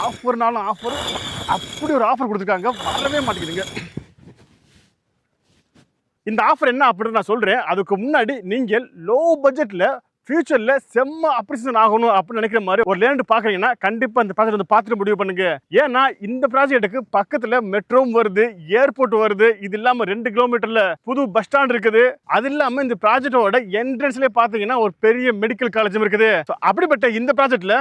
ஆஃபர்னாலும் offer, அப்படி ஒரு offer கொடுத்துருக்காங்க, வரவே மாட்டேங்குதுங்க. இந்த ஆஃபர் என்ன அப்படின்னு நான் சொல்றேன். அதுக்கு முன்னாடி நீங்கள் லோ பட்ஜெட்ல ஃபியூச்சர்ல செம்ம அப்ரிசியேஷன் ஆகணும் அப்படின்னு நினைக்கிற மாதிரி ஒரு லேண்ட் பாக்குறீங்கன்னா கண்டிப்பா இந்த ப்ராஜெக்ட் வந்து பார்த்துட்டு முடிவு பண்ணுங்க. ஏன்னா இந்த ப்ராஜெக்ட்டுக்கு பக்கத்துல மெட்ரோவும் வருது, ஏர்போர்ட் வருது. இது இல்லாம 2 கிலோமீட்டர்ல புது பஸ் ஸ்டாண்ட் இருக்குது. அது இல்லாம இந்த ப்ராஜெக்டோட என்ட்ரன்ஸ்லயே பாத்தீங்கன்னா ஒரு பெரிய மெடிக்கல் காலேஜும் இருக்குது. அப்படிப்பட்ட இந்த ப்ராஜெக்ட்ல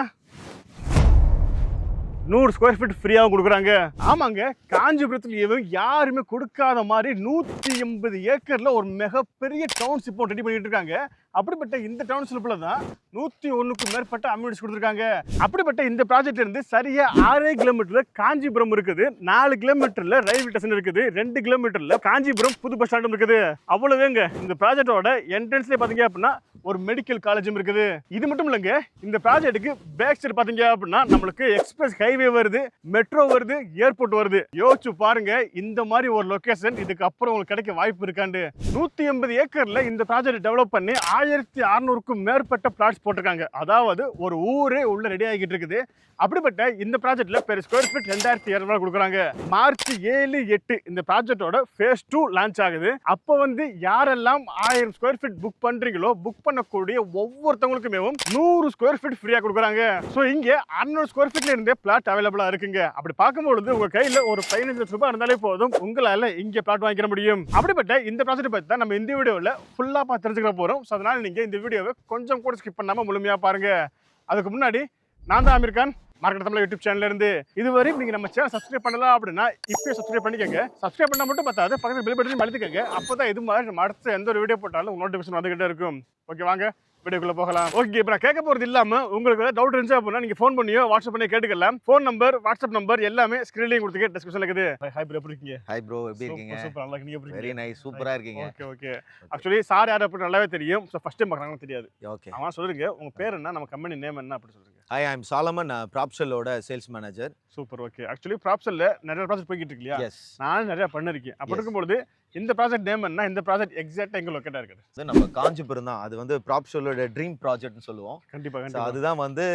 100 ஸ்கொயர் ஃபீட் ஃப்ரீயாகவும் கொடுக்குறாங்க. ஆமாங்க, காஞ்சிபுரத்துல யாருமே கொடுக்காத மாதிரி 180 ஏக்கர்ல ஒரு மிகப்பெரிய டவுன்ஷிப் ரெடி பண்ணிட்டு இருக்காங்க. அப்படிப்பட்ட இந்த டவுன்ஷிப்ல தான் 101க்கும் மேற்பட்ட அம்யூனிட்டிஸ் கொடுத்துருக்காங்க. அப்படிப்பட்ட இந்த ப்ராஜெக்ட்ல இருந்து சரியா 6 கிலோமீட்டர்ல காஞ்சிபுரம் இருக்குது, 4 கிலோமீட்டர்ல ரயில்வே ஸ்டேஷன் இருக்குது, 2 கிலோமீட்டர்ல காஞ்சிபுரம் புது பஸ் ஸ்டாண்டும் இருக்குது. அவ்வளவுங்க. இந்த ப்ராஜெக்டோட என்ட்ரன்ஸ்ல பாத்தீங்க அப்படின்னா ஒரு மெடிக்கல் காலேஜும் இருக்குது. இது மட்டும் இல்லைங்க, இந்த ப்ராஜெக்ட்டுக்கு பேக் சைடு பாத்தீங்க அப்படின்னா நம்மளுக்கு எக்ஸ்பிரஸ் ஹைவே வருது, மெட்ரோ வருது, ஏர்போர்ட் வருது. யோசிச்சு பாருங்க, இந்த மாதிரி ஒரு லொகேஷன் இதுக்கு அப்புறம் உங்களுக்கு கிடைக்க வாய்ப்பு இருக்காண்டு. 180 ஏக்கர்ல இந்த ப்ராஜெக்ட் டெவலப் பண்ணி 1600க்கும் மேற்பட்ட பிளாட்ஸ் போட்டிருக்காங்க. அதாவது ஒரு ஊரே உள்ள ரெடி ஆகிட்டு இருக்குது. அப்படிப்பட்ட இந்த ப்ராஜெக்ட்ல பெர் ஸ்கொயர் ஃபீட் 2200 கொடுக்குறாங்க. மார்ச் 7, 8 இந்த ப்ராஜெக்டோட ஃபேஸ் 2 லான்ச் ஆகுது. அப்போ வந்து யாரெல்லாம் 1000 ஸ்கொயர் ஃபீட் புக் பண்றீங்களோ புக் பண்ணக்கூடிய ஒவ்வொருத்தவங்களுக்குமே 100 ஸ்கொயர் ஃபீட் ஃப்ரீயா கொடுக்குறாங்க. ஸோ இங்க 600 ஸ்கொயர் ஃபீட்ல இருந்தே பிளாட் அவைலபிளா இருக்குங்க. அப்படி பார்க்கும்பொழுது உங்க கையில ஒரு 15 லட்சம் ரூபாய் இருந்தாலே போதும், உங்களால இங்க பிளாட் வாங்கிக்க முடியும். அப்படிப்பட்ட இந்த ப்ராஜெக்ட் பத்தி தான் நம்ம இந்த வீடியோவில் ஃபுல்லா பார்த்து தெரிஞ்சுக்க போறோம். ஸோ அதனால நீங்க இந்த வீடியோவை கொஞ்சம் கூட ஸ்கிப் பண்ணாம முழுமையா பாருங்க. அதுக்கு முன்னாடி நான் தான் அமீர் கான், மார்க்கெட் தமிழ் யூடியூப் சேனல்ல இருந்து. இதுவரை நீங்க நம்ம சேனல் சப்ஸ்கிரைப் பண்ணலாம் அப்படின்னா இப்பயே சப்ஸ்கிரைப் பண்ணிக்கங்க. சப்ஸ்கிரைப் பண்ணா மட்டும் பார்த்தாது, பக்கத்துல பெல் பட்டனையும் அழுத்திக்கங்க. அப்பதான் இது மாதிரி நம்ம அடுத்த எந்த ஒரு வீடியோ போட்டாலும் நோட்டிஃபிகேஷன் வந்துகிட்டே இருக்கும். ஓகே, வாங்க வீடியோக்குள்ள போகலாம். ஓகே, இப்போ நான் கேட்க போறது இல்லாம உங்களுக்கு ஏதாவது டவுட் இருந்துச்சு அப்படின்னா நீங்க ஃபோன் பண்ணியோ வாட்ஸ்அப் பண்ணி கேட்டுக்கலாம். ஃபோன் நம்பர், வாட்ஸ்அப் நம்பர் எல்லாமே ஸ்கிரீன்லயும் கொடுத்துக்க, டிஸ்கிரிப்ஷன்ல இருக்குது. ஹாய் ப்ரோ, எப்படி இருக்கீங்க? ஹாய் ப்ரோ, எப்படி இருக்கீங்க? சூப்பர், நல்லா இருக்கீங்க. எப்படி வெரி நைஸ், சூப்பரா இருக்கீங்க. Okay okay. ஆக்சுவலி சார் யார் அப்படி நல்லாவே தெரியும். ஸோ ஃபர்ஸ்ட் டைம் பார்க்குறாங்க தெரியாது. ஓகே, அவன் சொல்லுங்க, உங்க பேர் என்ன, நம்ம கம்பெனி நேம் என்ன அப்படி சொல்லுங்க. ஹாய், ஐ அம் சாலமன், ப்ராப்ஷலோட sales manager. Super, okay. Actually ப்ராப்ஷல்ல நிறைய ப்ராஜெக்ட் போய்கிட்டு இருக்கு இல்லையா? எஸ், நானும் நிறைய பண்ணிருக்கேன். அப்படி இருக்கும்போது இந்த ப்ராஜெக்ட் நேம் என்ன, இந்த ப்ராஜெக்ட் எக்ஸாக்ட்டா எங்க லொகேட்டா இருக்குது? இது நம்ம காஞ்சிபுரம் தான். அது வந்து ப்ராப்ஷலோட ட்ரீம் ப்ராஜெக்ட்னு சொல்லுவோம். கண்டிப்பா ஸோ கண்டிப்பா. அதுதான் வந்து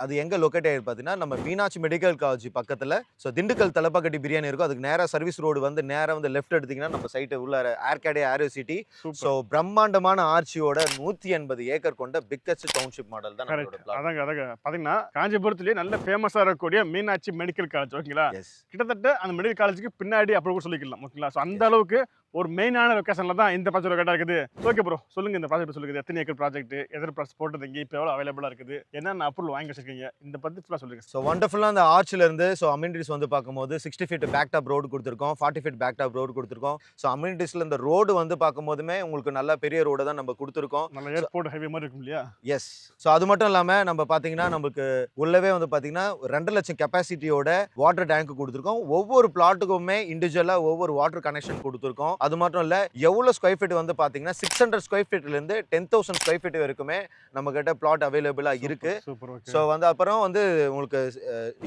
அது எங்க லொக்கேட் ஆயிருக்கு பார்த்தீங்கன்னா நம்ம மீனாட்சி மெடிக்கல் காலேஜ் பக்கத்துல. ஸோ திண்டுக்கல் தலப்பாக்கட்டி பிரியாணி இருக்கும், அதுக்கு நேரா சர்வீஸ் ரோடு வந்து நேரா வந்து லெஃப்ட் எடுத்தீங்கன்னா நம்ம சைட்டு உள்ள ஏர்கேடே ஏரோ சிட்டி. ஸோ பிரம்மாண்டமான ஆர்ச்சியோட 180 ஏக்கர் கொண்ட பிக்கஸ்ட் டவுன்ஷிப் மாடல் தான் நம்மளோட பிளாட். அதாங்க பாத்தீங்கன்னா காஞ்சிபுரத்திலேயே நல்ல ஃபேமஸா இருக்கக்கூடிய மீனாட்சி மெடிக்கல் காலேஜ், ஓகேங்களா? கிட்டத்தட்ட அந்த மெடிக்கல் காலேஜுக்கு பின்னாடி அப்படி கூட சொல்லிக்கலாம், ஓகேங்களா? ஸோ அந்த அளவுக்கு ஒரு மெயினான லொகேஷன்ல தான் இந்த ப்ராஜெக்ட் லொகேட்டா இருக்குது. ஓகே ப்ரோ, சொல்லுங்க இந்த ப்ராஜெக்ட் சொல்லுங்க. எத்தனை ஏக்கர் ப்ராஜெக்ட், எத்தனை ப்ராஜெக்ட் போட்டது, இங்கே இப்போ எவ்வளோ அவைலபிளா இருக்குது, என்னென்ன அப்ரூவல் வாங்கி வச்சிருக்கீங்க, இந்த பத்தி ஃபுல்லாக சொல்லுங்க. ஸோ வண்டர்ஃபுல்லாக அந்த ஆர்ச்சில் இருந்து ஸோ அம்யூனிட்டிஸ் வந்து பார்க்கும்போது 60 ஃபீட் பேக் டாப் ரோடு கொடுத்துருக்கோம், 40 ஃபீட் பேக் டாப் ரோடு கொடுத்துருக்கோம். ஸோ அம்யூனிட்டிஸில் இந்த ரோடு வந்து பார்க்கும்போதுமே உங்களுக்கு நல்ல பெரிய ரோடு தான் நம்ம கொடுத்துருக்கோம். நல்ல ஏர்போர்ட் ஹைவே மாதிரி இருக்கும் இல்லையா? எஸ். ஸோ அது மட்டும் இல்லாமல் நம்ம பார்த்தீங்கன்னா நமக்கு உள்ளவே வந்து பார்த்தீங்கன்னா 2 லட்சம் கெப்பாசிட்டியோட வாட்டர் டேங்க் கொடுத்துருக்கோம். ஒவ்வொரு பிளாட்டுக்குமே இண்டிவிஜுவலாக ஒவ்வொரு வாட்டர் கனெக்ஷன் கொடுத்துருக்கோம். அது மட்டும் இல்லை எவ்வளோ ஸ்கொயர் ஃபீட் வந்து பார்த்தீங்கன்னா 600 ஸ்கொயர் ஃபீட்லேருந்து 10,000 ஸ்கொயர் ஃபீட் வரைக்குமே நம்ம கிட்ட பிளாட் அவைலபிளாக இருக்கு. ஸோ வந்து அப்புறம் வந்து உங்களுக்கு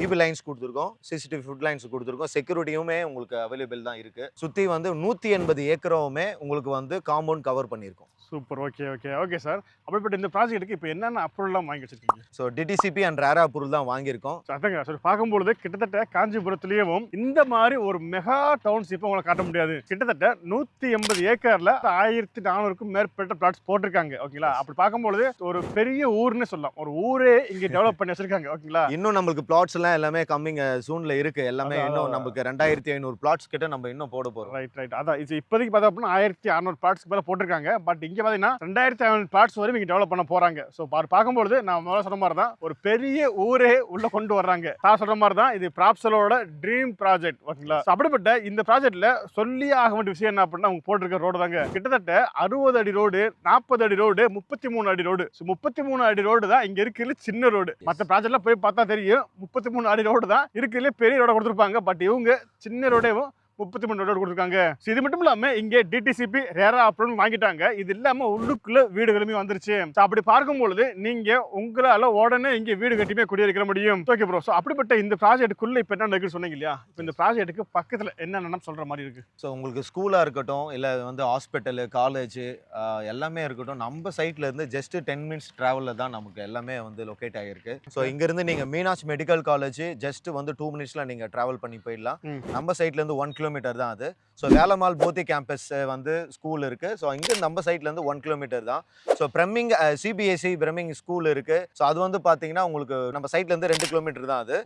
ஈபி லைன்ஸ் கொடுத்துருக்கோம், சிசிடிவி ஃபுட் லைன்ஸ் கொடுத்துருக்கோம், செக்யூரிட்டியுமே உங்களுக்கு அவைலபிள் தான் இருக்கு. சுற்றி வந்து 180 ஏக்கருமே உங்களுக்கு வந்து காம்பவுண்ட் கவர் பண்ணியிருக்கோம். Super, okay okay okay sir. அப்படிப்பட்ட இந்த ப்ராஜெக்ட்டுக்கு இப்போ என்னென்ன அப்ரூவல்லாம் வாங்கி வச்சிருக்கீங்க? So DTCP and RERA approval தான் வாங்கியிருக்கோம். அதாங்க சார், பார்க்கும்பொழுது கிட்டத்தட்ட காஞ்சிபுரத்துலேயும் இந்த மாதிரி ஒரு மெகா டவுன்ஷிப் உங்களை காட்ட முடியாது. கிட்டத்தட்ட 180 ஏக்கர்ல 1400க்கும் மேற்பட்ட பிளாட்ஸ் போட்டிருக்காங்க, ஓகேங்களா? அப்படி பார்க்கும்பொழுது ஒரு பெரிய ஊர்னு சொல்லலாம், ஒரு ஊரே இங்க டெவலப் பண்ணி வச்சிருக்காங்க, ஓகேங்களா? இன்னும் நம்மளுக்கு பிளாட்ஸ் எல்லாம் எல்லாமே கம்மிங் சூன்ல இருக்கு. எல்லாமே இன்னும் நமக்கு 2500 பிளாட்ஸ் கிட்ட நம்ம இன்னும் போட போறோம். Right right. அதான் இது இப்போதைக்கு பார்த்தா அப்படின்னா 1600 பிளாட்ஸ்க்கு மேலே போட்டிருக்காங்க. பட் இங்கே பார்த்தீங்கன்னா 2500 பிளாட்ஸ் வரையும் இங்கே டெவலப் பண்ண போறாங்க. ஸோ பார்க்கும்போது நான் முதல்ல சொன்ன மாதிரி தான் ஒரு பெரிய ஊரே உள்ள கொண்டு வர்றாங்க. நான் சொல்ற மாதிரி தான் இது ப்ராப்ஷலோட ட்ரீம் ப்ராஜெக்ட், ஓகேங்களா? அப்படிப்பட்ட இந்த ப்ராஜெக்ட்ல சொல்லி ஆக வேண்டிய விஷயம் என்ன அப்படின்னா அவங்க போட்டிருக்க ரோடு தாங்க. கிட்டத்தட்ட 60 அடி ரோடு, 40 அடி ரோடு, 33 அடி ரோடு. 33 அடி ரோடு தான் இங்க இருக்கிறதுல சின்ன ரோடு. மற்ற ப்ராஜெக்ட்ல போய் பார்த்தா தெரியும் 33 அடி ரோடு தான் இருக்கிறதுல பெரிய ரோட கொடுத்துருப்பாங்க. பட் இவங்க சின்ன ரோடேவும் 33 ரோடு கொடுத்துருக்காங்க. இது மட்டும் இல்லாம இங்கே டிடிசிபி ரேரா அப்ரூவல் வாங்கிட்டாங்க. இது இல்லாம உள்ளுக்குள்ள வீடுகளுமே வந்துருச்சு. அப்படி பார்க்கும்பொழுது நீங்க உங்களால உடனே இங்க வீடு கட்டியுமே குடியிருக்க முடியும். Okay bro. ஸோ அப்படிப்பட்ட இந்த ப்ராஜெக்ட்டுக்குள்ள இப்போ என்ன இருக்குன்னு சொன்னீங்க இல்லையா? இப்போ இந்த ப்ராஜெக்ட்டுக்கு பக்கத்துல என்னென்ன சொல்ற மாதிரி இருக்கு? ஸோ உங்களுக்கு ஸ்கூலாக இருக்கட்டும், இல்லை வந்து ஹாஸ்பிட்டலு, காலேஜு எல்லாமே இருக்கட்டும், நம்ம சைட்ல இருந்து ஜஸ்ட் 10 மினிட்ஸ் ட்ராவலில் தான் நமக்கு எல்லாமே வந்து லொக்கேட் ஆகிருக்கு. ஸோ இங்கேருந்து நீங்கள் மீனாட்சி மெடிக்கல் காலேஜ் ஜஸ்ட் வந்து 2 மினிட்ஸில் நீங்கள் ட்ராவல் பண்ணி போயிடலாம். நம்ம சைட்லேருந்து 1 கிலோமீட்டர் தான் அது. ஸோ வேலம்மாள் போத்தி கேம்பஸ் வந்து ஸ்கூல் இருக்குது. ஸோ இங்கே நம்ம சைட்லேருந்து 1 கிலோமீட்டர் தான். ஸோ பிரமிங் சிபிஎஸ்சி பிரமிங் ஸ்கூல் இருக்குது. ஸோ அது வந்து பார்த்தீங்கன்னா உங்களுக்கு நம்ம சைட்லேருந்து 2 கிலோமீட்டர் தான் அது.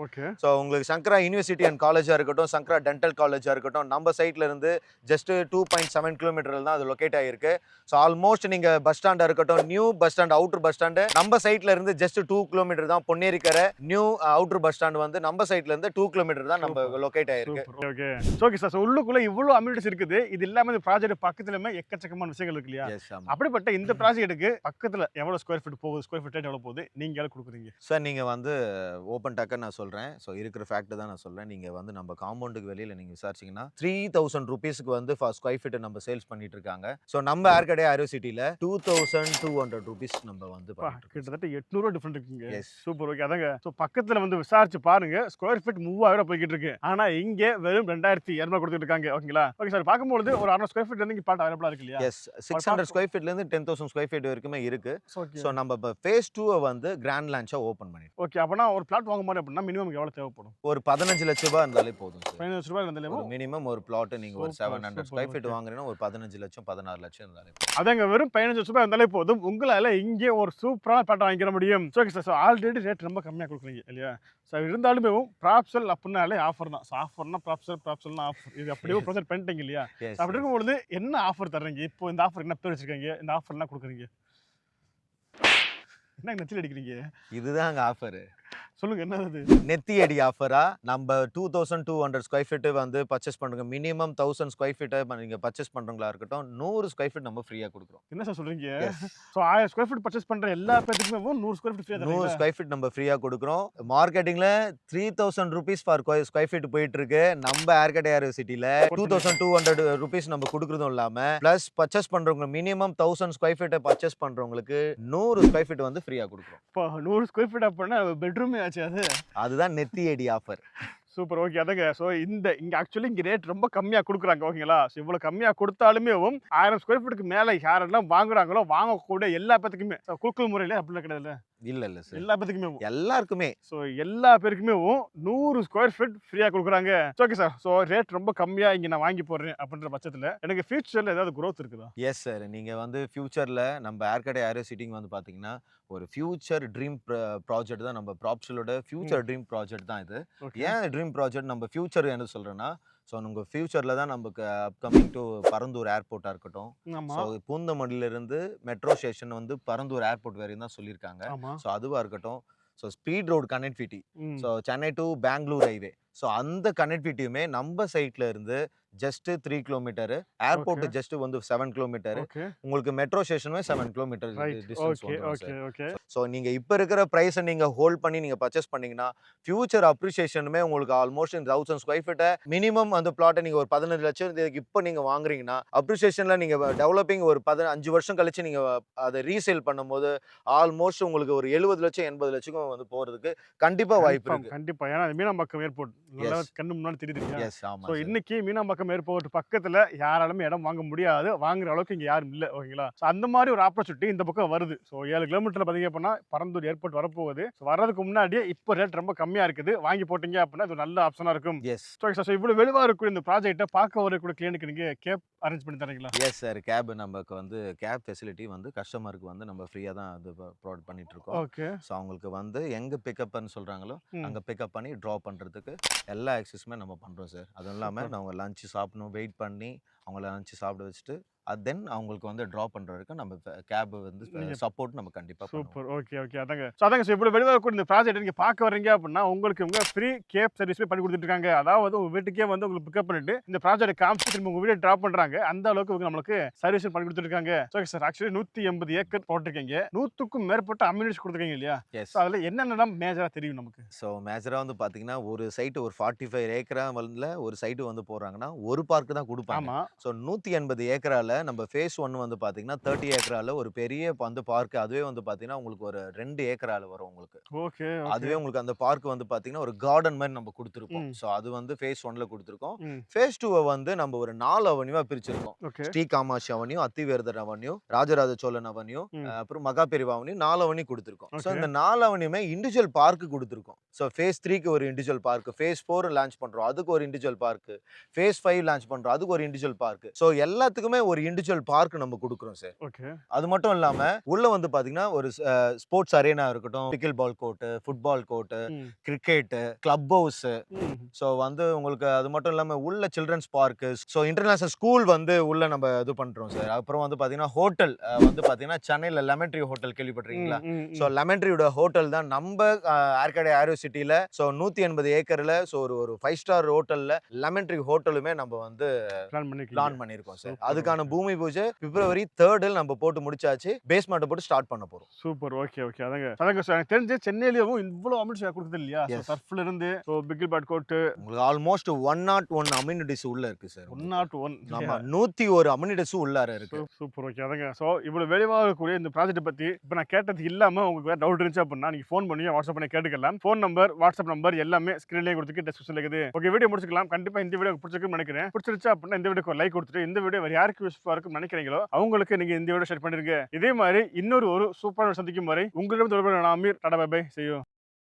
ஸோ உங்களுக்கு சங்கரா யூனிவர்சிட்டி அண்ட் காலேஜாக இருக்கட்டும், சங்கரா டென்டல் காலேஜாக இருக்கட்டும், நம்ம சைட்லேருந்து ஜஸ்ட் 2.7 கிலோமீட்டரில் தான் அது லொக்கேட் ஆகிருக்கு. ஸோ ஆல்மோஸ்ட் நீங்கள் பஸ் ஸ்டாண்டாக இருக்கட்டும், new bus stand, outer bus stand நம்ம சைட்ல இருந்து ஜஸ்ட் 2 கிலோமீட்டர் தான். Ponnerikarai new outer bus stand வந்து நம்ம சைட்ல இருந்து 2 கிலோமீட்டர் தான் நம்ம லொக்கேட் ஆயிருக்கு. Okay okay sir. உள்ளுக்குள்ள இவ்வளவு அம்யூனிட்டிஸ் இருக்குது. இது இல்லாம இந்த ப்ராஜெக்ட் பக்கத்துலமே எக்கச்சக்கமான விஷயங்கள் இருக்கு இல்லையா? அப்படிப்பட்ட இந்த ப்ராஜெக்ட்டுக்கு பக்கத்துல எவ்வளவு ஸ்கொயர் ஃபீட் போகுது, ஸ்கொயர் ஃபீட் எவ்வளவு போகுது, நீங்க எவ்வளவு கொடுக்குறீங்க சார்? நீங்க வந்து ஓப்பன் டாக்கா நான் சொல்றேன். ஸோ இருக்கிற ஃபேக்ட் தான் நான் சொல்றேன். நீங்க வந்து நம்ம காம்பவுண்டுக்கு வெளியில நீங்க விசாரிச்சீங்கன்னா 3000 ருபீஸ்க்கு வந்து ஸ்கொயர் ஃபீட் நம்ம சேல்ஸ் பண்ணிட்டு இருக்காங்க. ஸோ நம்ம ஏர்கடே ஆரோசிட்டில 2200 ருபீஸ் நம்ம வந்து கிட்டத்தட்ட 800 டிஃபரெண்ட் இருக்குங்க. சூப்பர். ஓகே அதாங்க. ஸோ பக்கத்துல வந்து விசாரிச்சு பாருங்க, ஸ்கொயர் ஃபீட் 3000 போய்கிட்டு இருக்கு. ஆனா இங்க வெறும் 2200 கொடுத்துட்டு இருக்காங்க. ஓகேங்களா? Okay sir. பார்க்கும்போது ஒரு 600 ஸ்கொயர் ஃபீட் இருந்து பிளாட் அவைலபிளா இருக்கு இல்லையா? எஸ், 600 ஸ்கொயர் ஃபீட்ல இருந்து 10000 ஸ்கொயர் ஃபீட் வரைக்குமே இருக்கு. ஸோ நம்ம ஃபேஸ் 2 வந்து கிராண்ட் லான்ச்சா ஓபன் பண்ணிருக்கோம். ஓகே. அப்பனா ஒரு பிளாட் வாங்க மாதிரி அப்படின்னா மினிமம் எவ்வளவு தேவைப்படும்? ஒரு 15 லட்சம் ரூபாய் இருந்தாலே போதும் சார். 15 லட்சம் ரூபாய் இருந்தாலே மினிமம் ஒரு பிளாட் நீங்க ஒரு 700 ஸ்கொயர் ஃபீட் வாங்குறீங்கன்னா ஒரு 15 லட்சம் 16 லட்சம் இருந்தாலே போதும். அதங்க வெறும் 15 லட்சம் ரூபாய் இருந்தாலே போதும். உங்களால இங்கே ஒரு சூப்பரான பிளாட் வாங்கிக்க முடியும். Okay sir. So already rate ரொம்ப கம்மியாக கொடுக்குறீங்க இல்லையா? ஸோ இருந்தாலுமே ப்ராப்சல் அப்படின்னாலே ஆஃபர் தான். ஸோ ஆஃபர்னா ப்ராப்சல்னா ஆஃபர். இது அப்படியே ப்ரொஜெக்ட் பண்ணிட்டீங்க இல்லையா? அப்படி இருக்கும்பொழுது என்ன ஆஃபர் தர்றீங்க? இப்போ இந்த ஆஃபர் என்ன பேர் வச்சிருக்கீங்க? இந்த ஆஃபர் என்ன கொடுக்குறீங்க? என்ன நெத்தில அடிக்கிறீங்க? இதுதான் அங்க ஆஃபர். சொல்லுங்க என்னது? நெத்தி அடி ஆஃபரா நம்ம 2200 ஸ்கொயர் ஃபீட் வந்து பர்ச்சேஸ் பண்றோங்க. மினிமம் 1000 ஸ்கொயர் ஃபீட் நீங்க பர்ச்சேஸ் பண்றவங்களா இருக்கட்டும், 100 ஸ்கொயர் ஃபீட் நம்ம ஃப்ரீயா கொடுக்குறோம். என்ன சார் சொல்றீங்க? சோ 1000 ஸ்கொயர் ஃபீட் பர்ச்சேஸ் பண்ற எல்லா பேத்துக்குமே 100 ஸ்கொயர் ஃபீட் ஃப்ரீயா தரீங்க. 100 ஸ்கொயர் ஃபீட் நம்ம ஃப்ரீயா கொடுக்குறோம். மார்க்கெட்டிங்ல 3000 ரூபீஸ் ஃபார் ஸ்கொயர் ஃபீட் போயிட்டு இருக்கு. நம்ம ஏர்கடே சிட்டில 2200 ரூபீஸ் நம்ம கொடுக்குறதும் இல்லாம பிளஸ் பர்ச்சேஸ் பண்றவங்க மினிமம் 1000 ஸ்கொயர் ஃபீட் பர்ச்சேஸ் பண்றவங்களுக்கு 100 ஸ்கொயர் ஃபீட் வந்து ஃப்ரீயா கொடுக்குறோம். இப்போ 100 ஸ்கொயர் ஃபீட் அப்படின்னா பெட்ரூமே ஆச்சு அது. அதுதான் நெத்தி அடி ஆஃபர். சூப்பர். ஓகே அதாங்க. ஸோ இங்க ஆக்சுவலி இங்கே ரேட் ரொம்ப கம்மியாக கொடுக்குறாங்க. ஓகேங்களா? ஸோ இவ்வளோ கம்மியாக கொடுத்தாலுமே 1000 ஸ்கொயர் ஃபீட்டுக்கு மேலே யாரெல்லாம் வாங்குறாங்களோ வாங்கக்கூடிய எல்லா பேத்துக்குமே குலுக்கல் முறையில் அப்படிலாம் கிடையாது. இல்ல சார், எல்லா பேத்துக்குமே எல்லாருக்குமே. ஸோ எல்லா பேருக்குமே 100 ஸ்கொயர் ஃபீட் ஃப்ரீயாக கொடுக்குறாங்க. Okay sir. ஸோ ரேட் ரொம்ப கம்மியாக இங்கே நான் வாங்கி போடுறேன் அப்படின்ற பட்சத்தில் எனக்கு ஃபியூச்சரில் ஏதாவது growth இருக்குதா? Yes sir. நீங்கள் வந்து ஃபியூச்சரில் நம்ம ஏர்கடே சிட்டிங் வந்து பார்த்தீங்கன்னா ஒரு ஃபியூச்சர் ட்ரீம் ப்ராஜெக்ட் தான். நம்ம ப்ராப்ஷலோட ஃபியூச்சர் ட்ரீம் ப்ராஜெக்ட் தான் இது. ஏன் ட்ரீம் ப்ராஜெக்ட் நம்ம ஃபியூச்சர் என்ன சொல்கிறேன்னா, ஸோ உங்கள் ஃபியூச்சரில் தான் நமக்கு அப்கமிங் டு பரந்தூர் ஏர்போர்ட்டாக இருக்கட்டும், ஸோ பூந்தமல்லியிலிருந்து மெட்ரோ ஸ்டேஷன் வந்து பரந்தூர் ஏர்போர்ட் வரையும் தான் சொல்லியிருக்காங்க. ஸோ அதுவாக இருக்கட்டும், so speed road connectivity, so Chennai to Bangalore highway, so அந்த கனெக்டிவிட்டியுமே நம்ம சைட்ல இருந்து ஜஸ்ட் 3 கிலோமீட்டர், ஏர்போர்ட் ஜஸ்ட் வந்து 7 கிலோமீட்டர், உங்களுக்கு மெட்ரோ ஸ்டேஷனுமே 7 கிலோமீட்டர் டிஸ்டன்ஸ் வரும். ஸோ நீங்க இப்போ இருக்கிற ப்ரைஸை நீங்க ஹோல்ட் பண்ணி நீங்க பர்ச்சேஸ் பண்ணீங்கன்னா ஃபியூச்சர் அப்ரிசியேஷனுமே உங்களுக்கு ஆல்மோஸ்ட் 1000 ஸ்கொயர் ஃபீட்டை மினிமம் அந்த பிளாட்டை நீங்க ஒரு 15 லட்சம் இப்போ நீங்க வாங்குறீங்கன்னா அப்ரிசியேஷன்ல நீங்க டெவலப்பிங் ஒரு 5 வருஷம் கழிச்சு நீங்க அதை ரீசேல் பண்ணும்போது ஆல்மோஸ்ட் உங்களுக்கு ஒரு 70 லட்சம் 80 லட்சம் வந்து போறதுக்கு கண்டிப்பா வாய்ப்பு இருக்கு. கண்டிப்பா. ஏன்னா மீனம்பாக்கம் ஏர்போர்ட் நல்லா கண்ணு முன்னாடி தெரியுது. எஸ், ஆமா. ஸோ இன்னைக்கு மீனம்பாக்கம் ஏர்போர்ட் பக்கத்துல யாராலுமே இடம் வாங்க முடியாது, வாங்குற அளவுக்கு இங்க யாரும் இல்லை. ஓகேங்களா? ஸோ அந்த மாதிரி ஒரு ஆப்பர்ச்சுனிட்டி இந்த பக்கம் வருது. ஸோ 7 கிலோமீட்டர்ல பாத்தீங்க அப்படின்னா பரந்தூர் ஏர்போர்ட் வரப்போகுது. வர்றதுக்கு முன்னாடியே இப்போ ரேட் ரொம்ப கம்மியா இருக்குது. வாங்கி போட்டீங்க அப்படின்னா இது நல்ல ஆப்ஷனா இருக்கும். எஸ். ஸோ இவ்வளவு வெளிவா இருக்கும் இந்த ப்ராஜெக்ட்டை பார்க்க வரக்கூடிய கிளினிக்கு நீங்க கேப் அரேஞ்ச் பண்ணி தரீங்களா? Yes sir. கேப் நமக்கு வந்து கேப் ஃபெசிலிட்டி வந்து கஸ்டமருக்கு வந்து நம்ம ஃப்ரீயா தான் அது ப்ரொவைட் பண்ணிட்டு இருக்கோம். ஓகே. ஸோ அவங்களுக்கு வந்து எங்க பிக்கப்னு சொல்றாங்களோ அங்க பிக்கப் பண்ணி ட்ராப் பண்றதுக்கு எல்லா ஆக்சஸுமே நம்ம பண்றோம் சார். அதுவும் இல்லாம நம்ம லஞ்ச் சாப்பிடணும், வெயிட் பண்ணி அவங்கள லஞ்ச் சாப்பிட வச்சுட்டு தென் அவங்களுக்கு வந்து ட்ராப் பண்ற வரைக்கும் நம்ம கேப் வந்து நீங்க- சப்போர்ட் நம்ம கண்டிப்பா பண்ணுவோம். சூப்பர். Okay, okay. அதாங்க. ஸோ அதாங்க ஸோ இவ்வளோ வெளியில கூட இந்த ப்ராஜெக்ட் நீங்க பார்க்க வர்றீங்க அப்படின்னா, உங்களுக்கு இவங்க ஃப்ரீ கேப் சர்வீஸுமே பண்ணி குடுத்துட்டு இருக்காங்க. அதாவது உங்க வீட்டுக்கே வந்து உங்களுக்கு பிக்கப் பண்ணிட்டு, இந்த ப்ராஜெக்ட்ட காமிச்சு திரும்ப உங்க வீட்டுக்கு ட்ராப் பண்றாங்க. அந்த அளவுக்கு இவங்க நம்மளுக்கு சர்வீஸும் பண்ணி குடுத்துட்டு இருக்காங்க. So okay sir. Actually 180 acre போட்டிருக்கீங்க. 100க்கும் மேற்பட்ட அம்யூனிட்டிஸ் குடுத்துருக்கீங்க இல்லையா? எஸ். ஸோ அதில என்னென்னலாம் மேஜரா தெரியும் நமக்கு? ஸோ மேஜரா வந்து பார்த்தீங்கன்னா, ஒரு சைட் ஒரு 45 ஏக்கரா வந்து ஒரு சைட் வந்து போடுறாங்கன்னா, ஒரு பார்க் தான் குடுப்பாங்க. ஆமா. ஸோ 180 ஏக்கரால நம்ம ஃபேஸ் 1 வந்து பார்த்தீங்கன்னா, 30 ஏக்கரால ஒரு பெரிய வந்து பார்க் அதுவே வந்து பார்த்தீங்கன்னா, உங்களுக்கு ஒரு 2 ஏக்கரால வரும் உங்களுக்கு. Okay, okay. அதுவே உங்களுக்கு அந்த பார்க் வந்து பார்த்தீங்கன்னா, ஒரு கார்டன் மாரி நம்ம குடுத்துருப்போம். ம். ஸோ அது வந்து ஃபேஸ் 1ல குடுத்துருக்கோம். ம். ஃபேஸ் 2வ வந்து நம்ம ஒரு 4 அவென்யூவா பிரிச்சிருக்கோம். Okay. Sri Kamatchi avenue, Athivaradar avenue, Rajaraja Chozhan avenue, ம். அப்புறம் மகாபெரிவா அவென்யூ 4 அவென்யூ குடுத்துருக்கோம். So okay. இந்த 4 அவென்யூமே இண்டிவிஜுவல் பார்க் குடுத்துருக்கோம். ஸோ ஃபேஸ் 3க்கு ஒரு இண்டிவிஜுவல் பார்க், ஃபேஸ் 4 லான்ச் பண்றோம். அதுக்கு ஒரு இண்டிவிஜுவல் பார்க், ஃபேஸ் 5 லான்ச் பண்றோம். அதுக்கு ஒரு இண்டிவிஜுவல் பார்க். ஸோ எல்லாத்துக்குமே ஒரு இண்டிவிஜுவல் பார்க் நம்ம குடுக்குறோம் சார். ஓகே. அது மட்டும் இல்லாம, உள்ள வந்து பார்த்தீங்கன்னா, ஒரு ஸ்போர்ட்ஸ் அரேனா இருக்கட்டும், pickleball court, football court, ம். Cricket, club house. ம். ஸோ வந்து உங்களுக்கு அது மட்டும் இல்லாம உள்ள children's park, so international school வந்து உள்ள நம்ம இது பண்றோம் சார். அப்புறம் வந்து பார்த்தீங்கன்னா, ஹோட்டல் வந்து பார்த்தீங்கன்னா, சென்னையில லெமன் ட்ரீ ஹோட்டல் ம். கேள்விப்பட்டிருக்கீங்களா? ம். ஸோ ம். லெமன் ட்ரீயோட ஹோட்டல் தான் நம்ப ஆர்கேடே ஏரோ சிட்டில ஸோ 180 ஏக்கர்ல ஸோ ஒரு 5 ஸ்டார் ஹோட்டல்ல லெமன் ட்ரீ ஹோட்டலுமே நம்ம வந்து பிளான் பண்ணிருக்கீங்க. பிளான் பண்ணியிருக்கோம் சார். சூப்பர். அதுக்கான ஓகே. பூமி பூஜை பிப்ரவரி 3 நம்ம போட்டு முடிச்சாச்சு. பேஸ்மெண்ட்ட போட்டு ஸ்டார்ட் பண்ண போறோம். சூப்பர். Okay, okay. அதாங்க. அதாங்க சார் எனக்கு தெரிஞ்சு சென்னையிலயும் இவ்ளோ அம்யூனிட்டிஸ் குடுக்குது இல்லையா? So yes. சர்ஃப்ல இருந்து ஸோ பிக்கில் பேட் கோர்ட் உங்களுக்கு ஆல்மோஸ்ட் 101 அம்யூனிட்டிஸ் உள்ள இருக்கு சார். 101 ஆமா 101 அம்யூனிட்டிஸ் உள்ளார இருக்கு. சூப்பர். ஓகே. அதாங்க. ஸோ இவ்வளோ விரைவாகக்கூடிய இந்த ப்ராஜெக்ட் பத்தி இப்போ நான் கேட்டது இல்லாம உங்களுக்கு வேற டவுட் இருந்துச்சு அப்படின்னா நீங்க ஃபோன் பண்ணி வாட்ஸ்அப் பண்ணி கேட்டுக்கலாம். ஃபோன் நம்பர், வாட்ஸ்அப் நம்பர் எல்லாமே ஸ்க்ரீன்லயே கொடுத்துருக்கு டிஸ்கிரிப்ஷன்ல இருக்குது. ஓகே வீடியோ முடிச்சுக்கலாம். கண்டிப்பா இந்த வீடியோ பிடிச்சிருக்குன்னு நினைக்கிறேன். பிடிச்சிருச்சு அப்படின்னா இந்த வீடியோக்கு லைக் கொடுத்துட்டு இந்த வீடியோ வேற யாருக்கு யூஸ்ஃபுல்லா இருக்கும்னு நினைக்கிறீங்களோ அவங்களுக்கு நீங்க இந்த வீடியோ ஷேர் பண்ணிருங்க. இதே மாதிரி இன்னொரு சூப்பரான சந்திக்கும் வரை உங்களிடம் தொடர்பு நான் Amir. Tata bye bye. See you.